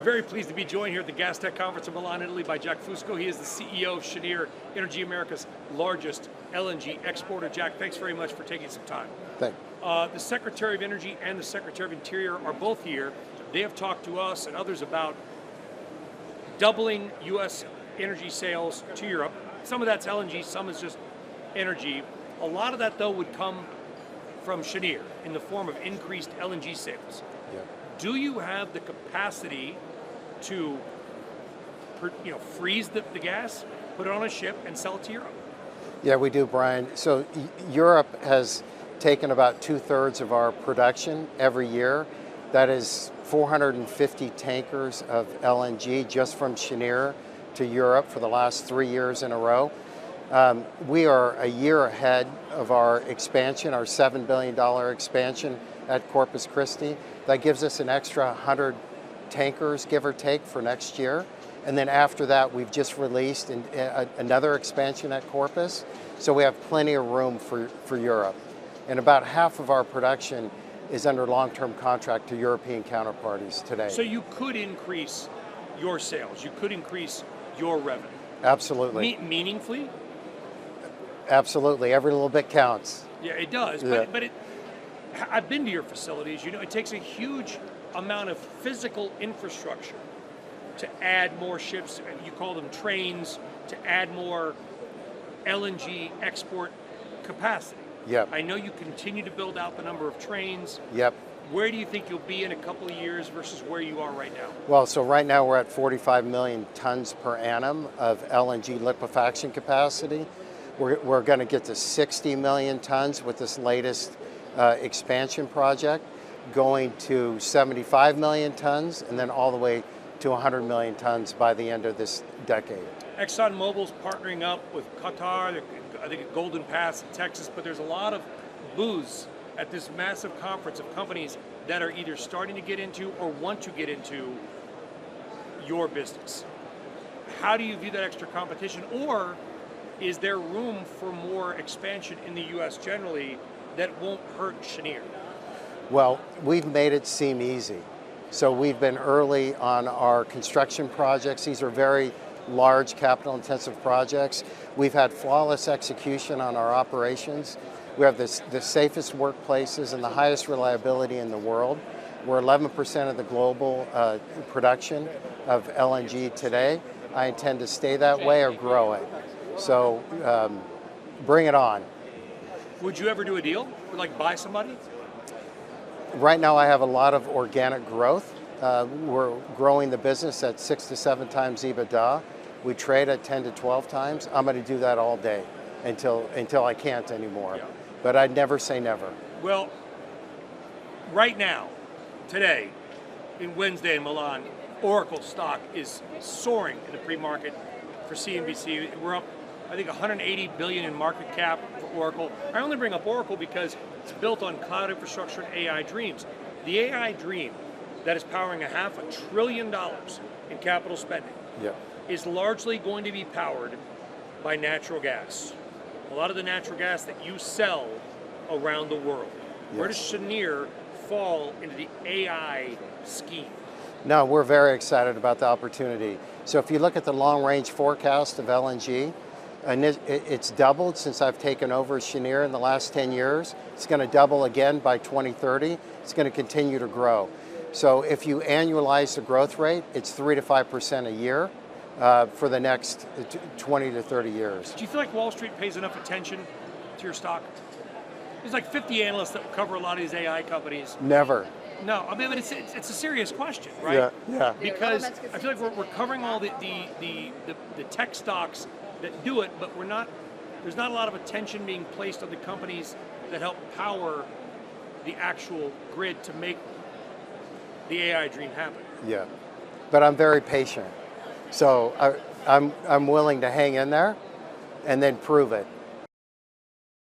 Very pleased to be joined here at the Gas Tech Conference in Milan, Italy by Jack Fusco. He is the CEO of Cheniere, Energy America's largest LNG exporter. Jack, thanks very much for taking some time. Thanks. The Secretary of Energy and the Secretary of Interior are both here. They have talked to us and others about doubling U.S. energy sales to Europe. Some of that's LNG, some is just energy. A lot of that, though, would come from Cheniere in the form of increased LNG sales. Yeah. Do you have the capacity to freeze the gas, put it on a ship, and sell it to Europe? Yeah, we do, Brian. So Europe has taken about 2/3 of our production every year. That is 450 tankers of LNG just from Cheniere to Europe for the last 3 years in a row. We are a year ahead of our expansion, our $7 billion expansion at Corpus Christi. That gives us an extra 100 tankers, give or take, for next year. And then after that, we've just released another expansion at Corpus. So we have plenty of room for Europe. And about half of our production is under long-term contract to European counterparties today. So you could increase your sales, you could increase your revenue. Absolutely. Meaningfully? Absolutely, every little bit counts. Yeah, it does, Yeah. but I've been to your facilities. You know, it takes a huge amount of physical infrastructure to add more ships, you call them trains, to add more LNG export capacity. Yep. I know you continue to build out the number of trains. Yep. Where do you think you'll be in a couple of years versus where you are right now? Well, so right now we're at 45 million tons per annum of LNG liquefaction capacity. We're going to get to 60 million tons with this latest expansion project, going to 75 million tons, and then all the way to 100 million tons by the end of this decade. ExxonMobil's partnering up with Qatar, I think at Golden Pass in Texas, but there's a lot of booths at this massive conference of companies that are either starting to get into or want to get into your business. How do you view that extra competition? Or is there room for more expansion in the U.S. generally that won't hurt Cheniere? Well, we've made it seem easy. So we've been early on our construction projects. These are very large capital-intensive projects. We've had flawless execution on our operations. We have the safest workplaces and the highest reliability in the world. We're 11% of the global production of LNG today. I intend to stay that way or grow it. So bring it on. Would you ever do a deal? Like buy somebody? Right now I have a lot of organic growth. We're growing the business at 6 to 7 times EBITDA. We trade at 10 to 12 times. I'm going to do that all day until I can't anymore. Yeah. But I'd never say never. Well, right now, today, in Wednesday in Milan, Oracle stock is soaring in the pre-market for CNBC. We're up, I think, 180 billion in market cap for Oracle. I only bring up Oracle because it's built on cloud infrastructure and AI dreams. The AI dream that is powering $500 billion in capital spending is largely going to be powered by natural gas. A lot of the natural gas that you sell around the world. Yes. Where does Cheniere fall into the AI scheme? No, we're very excited about the opportunity. So if you look at the long-range forecast of LNG, it's doubled since I've taken over Cheniere in the last 10 years. It's going to double again by 2030. It's going to continue to grow. So if you annualize the growth rate, it's 3 to 5% a year for the next 20 to 30 years. Do you feel like Wall Street pays enough attention to your stock? There's like 50 analysts that cover a lot of these AI companies. Never. No, I mean, but it's a serious question, right? Yeah. Because I feel like we're covering all the tech stocks that do it, but there's not a lot of attention being placed on the companies that help power the actual grid to make the AI dream happen. Yeah, but I'm very patient. So I'm willing to hang in there and then prove it.